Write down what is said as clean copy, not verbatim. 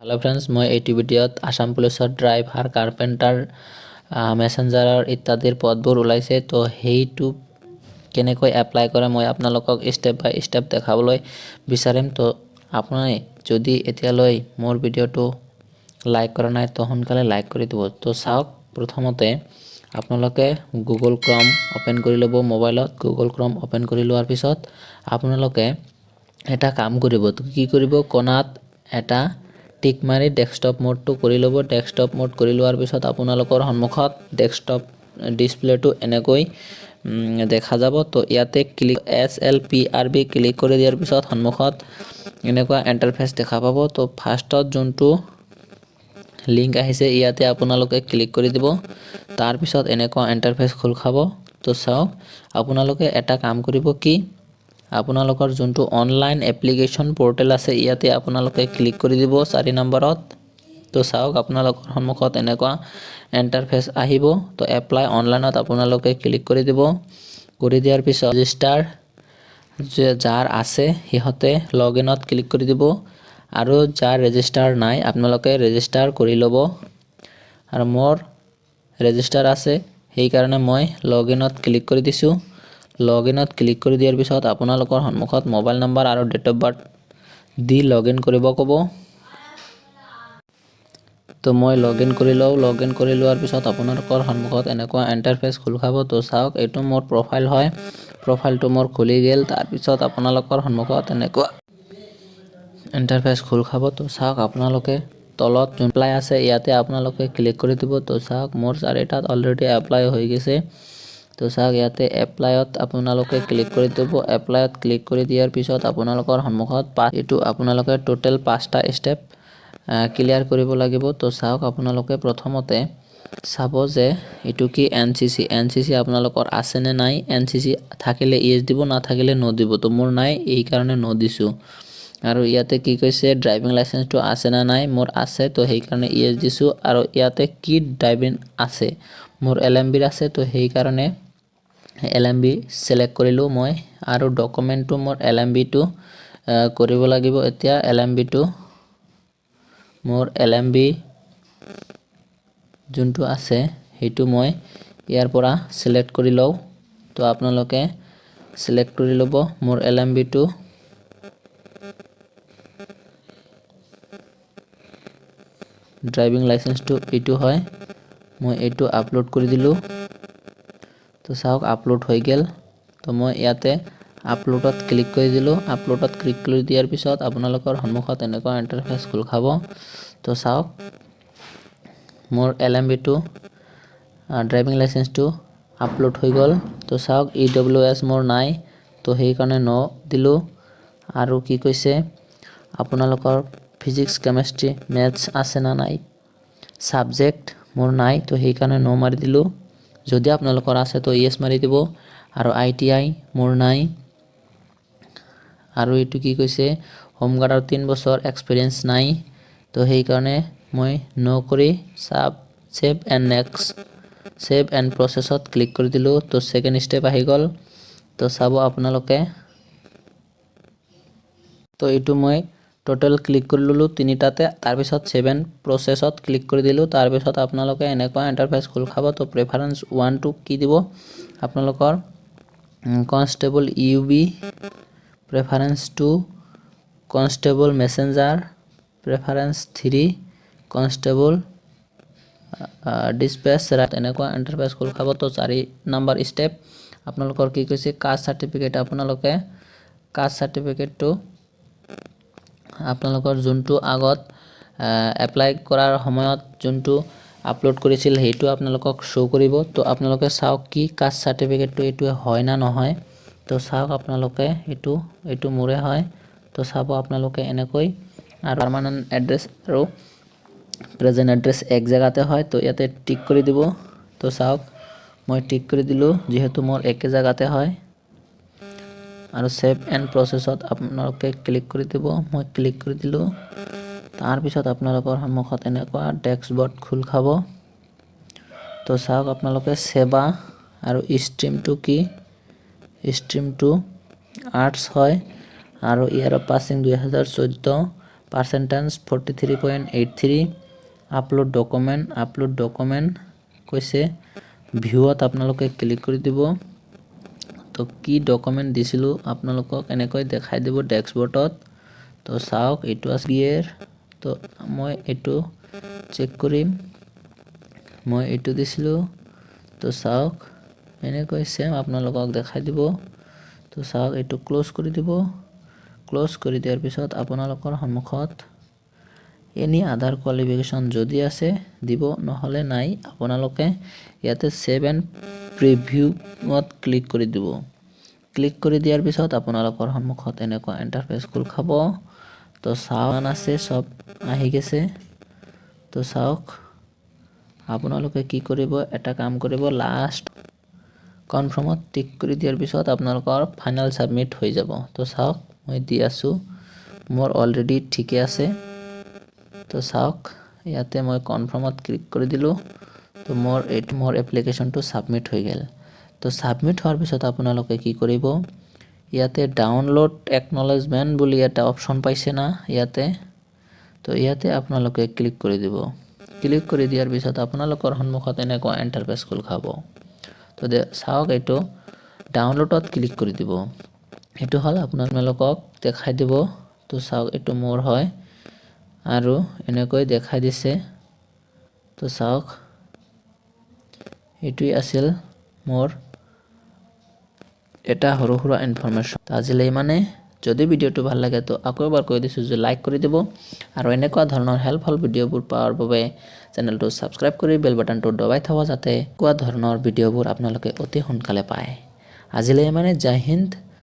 Hello friends मैं एटी भिडिओत आसाम पुलिसर ड्राइवर कार्पेंटर मेसेंजारर इत्यादिर पदबोर ओलाइছে तो हेइटु केनेকৈ एप्लाई करे मैं आपनालोকক स्टेप बाय स्टेप देखाবলৈ বিচাৰিম तो आपनाই যদি এতিয়ালৈ मोर ভিডিওটো लाइक কৰা নাই तो সোনকালে लाइक কৰি দিব। तो চাওক প্ৰথমতে আপোনালোকে গুগল ক্ৰম ওপেন কৰি লব মোবাইলত। গুগল ক্ৰম ওপেন কৰি লোৱাৰ পিছত আপোনালোকে এটা কাম কৰিব। তো কি কৰিব কোনাত এটা টিক মাৰি ডেস্কটপ মোড তো কৰি লব। ডেস্কটপ মোড কৰি লোৱাৰ পিছত আপোনালোকৰ সন্মুখত ডেস্কটপ ডিসপ্লেটো এনেকৈ দেখা যাব। তো ইয়াতে ক্লিক SLPRB ক্লিক কৰি দিয়াৰ পিছত সন্মুখত এনেকুৱা ইন্টাৰফেস দেখা পাব। তো ফাৰ্স্টত যোনটো লিংক আহিছে ইয়াতে আপোনালোকে ক্লিক কৰি দিব। তাৰ পিছত এনেকুৱা ইন্টাৰফেস খোল খাব। তো চাওক আপোনালোকে এটা কাম কৰিব কি আপোনালোকৰ যোনটো অনলাইন এপ্লিকেশন পোৰ্টেল আছে ইয়াতে আপোনালোকে ক্লিক কৰি দিব 4 নম্বৰত। তো চাওক আপোনালোকৰ সন্মুখত এনেকুৱা ইন্টাৰফেস আহিব। তো এপ্লাই অনলাইনত আপোনালোকে ক্লিক কৰি দিব। কৰি দিয়াৰ পিছত ৰেজিষ্টাৰ যাৰ আছে হিহতে লগইনত ক্লিক কৰি দিব আৰু যাৰ ৰেজিষ্টাৰ নাই আপোনালোকে ৰেজিষ্টাৰ কৰি লব। আৰু মোৰ ৰেজিষ্টাৰ আছে সেই কাৰণে মই লগইনত ক্লিক কৰি দিছো। লগইনত ক্লিক কৰি দিয়াৰ পিছত আপোনালোকৰ সন্মুখত মোবাইল নম্বৰ আৰু ডেট অফ বাৰ্থ দি লগইন কৰিব ক'ব। তো মই লগইন কৰি লও। লগইন কৰি লোৱাৰ পিছত আপোনালোকৰ সন্মুখত এনেকুৱা ইন্টাৰফেস খোল খাব। তো চাওক এটো মোৰ প্ৰফাইল হয়। প্ৰফাইলটো মোৰ খুলি গেল। তাৰ পিছত আপোনালোকৰ সন্মুখত এনেকুৱা ইন্টাৰফেস খোল খাব। তো চাওক আপোনালোকে তলত যোন এপ্লাই আছে ইয়াতে আপোনালোকে ক্লিক কৰি দিব। তো চাওক মোৰ 4টাত অলৰেডি এপ্লাই হৈ গৈছে। তো চাওক ইয়াতে এপ্লাইত আপোনালোকে ক্লিক কৰি দিব। এপ্লাইত ক্লিক কৰি দিয়াৰ পিছত আপোনালোকৰ সন্মুখত এটো আপোনালোকে টোটাল 5টা স্টেপ ক্লিয়াৰ কৰিব লাগিব। তো চাওক আপোনালোকে প্ৰথমতে চাব যে এটো কি এনসিসি আপোনালোকৰ আছে নে নাই। এনসিসি থাকিলে ইয়েস দিব না থাকিলে নো দিব। তো মোৰ নাই এই কাৰণে নো দিছো। আৰু ইয়াতে কি কৈছে ড্ৰাইভিং লাইসেন্সটো আছে না নাই মোৰ আছে তো সেই কাৰণে ইয়েস দিছো। আৰু ইয়াতে কি ড্ৰাইভিং আছে মোৰ এলএমবি আছে তো সেই কাৰণে এলএমবি সিলেক্ট কৰিলো মই। আৰু ডকুমেন্টটো মোৰ এলএমবি টো কৰিব লাগিব। এতিয়া এলএমবি টো মোৰ এলএমবি যোনটো আছে হেতু মই ইয়াৰ পৰা সিলেক্ট কৰি লও। তো আপোনালোকে সিলেক্ট কৰি লব মোৰ এলএমবি টো। ড্ৰাইভিং লাইসেন্সটো এটো হয় মই এটো আপলোড কৰি দিলো। তো চাওক আপলোড হৈ গেল। তো মই ইয়াতে আপলোডত ক্লিক কৰি দিলো। আপলোডত ক্লিক কৰি দিয়াৰ পিছত আপোনালোকৰ সন্মুখত এনেকুৱা ইন্টাৰফেস খোল খাব। তো চাওক মোৰ এলএমবি টো ড্ৰাইভিং লাইসেন্সটো আপলোড হৈ গল। তো চাওক ইডব্লিউএস মোৰ নাই তো সেই কাৰণে নো দিলো। আৰু কি কৈছে আপোনালোকৰ ফিজিক্স কেমিষ্ট্ৰি ম্যাথছ আছে না নাই সাবজেক্ট মোৰ নাই তো সেই কাৰণে নো মাৰি দিলো। যদি আপোনালোকৰ আছে তো ইয়েস মাৰি দিব। আৰু আইটিআই মোৰ নাই। আৰু এটো কি কৈছে হোমগাৰ্ডৰ 3 বছৰ এক্সপেৰিয়েন্স নাই তো সেই কাৰণে মই নো কৰি save and next save and প্ৰসেছত ক্লিক কৰি দিলো। তো সেকেন্ড স্টেপ আহি গল। তো চাব আপোনালোকে তো এটো মই টোটাল ক্লিক কৰি ললো 3টাতে। তাৰ পিছত সেভ এণ্ড প্ৰসেছত ক্লিক কৰি দিলো। তাৰ পিছত আপোনালোকে এনেকুৱা ইন্টাৰফেস খোল খাব। তো প্ৰেফাৰেন্স 1 টু কি দিব আপোনালোকৰ constable UB preference 2 constable messenger preference 3 constable dispatch এনেকুৱা ইন্টাৰফেস খোল খাব। তো 4 নম্বৰ স্টেপ আপোনালোকৰ কি কৈছে কাষ্ট সাৰ্টিফিকেট আপোনালোকে কাষ্ট সাৰ্টিফিকেটটো আপোনালোকৰ যোনটো আগত এপ্লাই কৰাৰ সময়ত যোনটো আপলোড কৰিছিল হেতু আপোনালোকক শো কৰিব। তো আপোনালোকে চাওক কি কাষ্ট সাৰ্টিফিকেটটো এটো হয় না নহয়। তো চাওক আপোনালোকে এটো মোৰে হয়। তো চাব আপোনালোকে এনেকৈ আৰু পাৰ্মানেন্ট এড্ৰেছ আৰু প্ৰেজেন্ট এড্ৰেছ এক জায়গাতে হয়। তো ইয়াতে টিক কৰি দিব। তো চাওক মই টিক কৰি দিলো যেহেতু মোৰ একে জায়গাতে হয়। আৰু সেভ এণ্ড প্ৰসেছত আপোনালোকে ক্লিক কৰি দিব। মই ক্লিক কৰি দিলো। তাৰ পিছত আপোনালোকৰ সন্মুখত এনেকুৱা ডেস্কবৰ্ড খোল খাব। তো চাওক আপোনালোকে সেৱা আৰু ষ্ট্ৰীমটো কি ষ্ট্ৰীমটো আৰ্টছ হয়। আৰু ইয়াৰ পাছিং 2014 পাৰ্চেণ্টেজ 43.83 আপলোড ডকুমেণ্ট কৈছে ভিউত আপোনালোকে ক্লিক কৰি দিব তো কি ডকুমেণ্ট দিছিলোঁ আপোনালোকক এনেকৈ দেখাই দিব ডেস্কবৰ্ডত তো চাওক এইটো আছে বিয়েৰ তো মই এইটো চেক কৰিম মই এইটো দিছিলোঁ তো চাওক এনেকৈ সেম আপোনালোকক দেখাই দিব তো চাওক এইটো ক্লোজ কৰি দিব ক্লোজ কৰি দিয়াৰ পিছত আপোনালোকৰ সন্মুখত এনি আধাৰ কোৱালিফিকেশ্যন যদি আছে দিব নহলে নাই আপোনালোকে ইয়াতে সেভ এণ্ড প্ৰিভিউত ক্লিক কৰি দিব ক্লিক কৰি দিয়াৰ পিছত আপোনালোকৰ সন্মুখত এনেকুৱা ইন্টাৰফেস খোল খাব তো চাওন আছে সব আহি গেছে তো চাওক আপোনালোকে কি কৰিব এটা কাম কৰিব লাষ্ট কনফাৰ্মত টিক কৰি দিয়াৰ পিছত আপোনালোকৰ ফাইনাল সাবমিট হৈ যাব তো চাওক মই দি আছো মোৰ অলৰেডি ঠিকে আছে তো চাওক ইয়াতে মই কনফাৰ্মত ক্লিক কৰি দিলো তো মোৰ এপ্লিকেশনটো সাবমিট হৈ গেল তো সাবমিট হোৱাৰ পিছত আপোনালোকে কি কৰিব ইয়াতে ডাউনলোড একনলেজমেন্ট বুলি এটা অপচন পাইছে না ইয়াতে তো ইয়াতে আপোনালোকে ক্লিক কৰি দিব ক্লিক কৰি দিয়াৰ পিছত আপোনালোকৰ সন্মুখত এনেকুৱা ইন্টাৰফেস খোল খাব তো চাওক এইটো ডাউনলোডত ক্লিক কৰি দিব এটো হল আপোনালোকক দেখাই দিব তো চাওক এটো মোৰ হয় আৰু এনেকৈ দেখাই দিছে তো চাওক এটোই আছিল মোৰ এটা হৰুহুৰা ইনফৰমেশন আজিলৈ মানে যদি ভিডিওটো ভাল লাগে তো আকৌ এবাৰ কৈ দিছো যে লাইক কৰি দিব আৰু এনেকুৱা ধৰণৰ হেল্পফুল ভিডিওবোৰ পাওয়াৰ বাবে চেনেলটো সাবস্ক্ৰাইব কৰি বেল বাটনটো দবাই থব যাতে কোৱা ধৰণৰ ভিডিওবোৰ আপোনালোকে অতি সোনকালে পায় আজিলৈ মানে জয় হিন্দ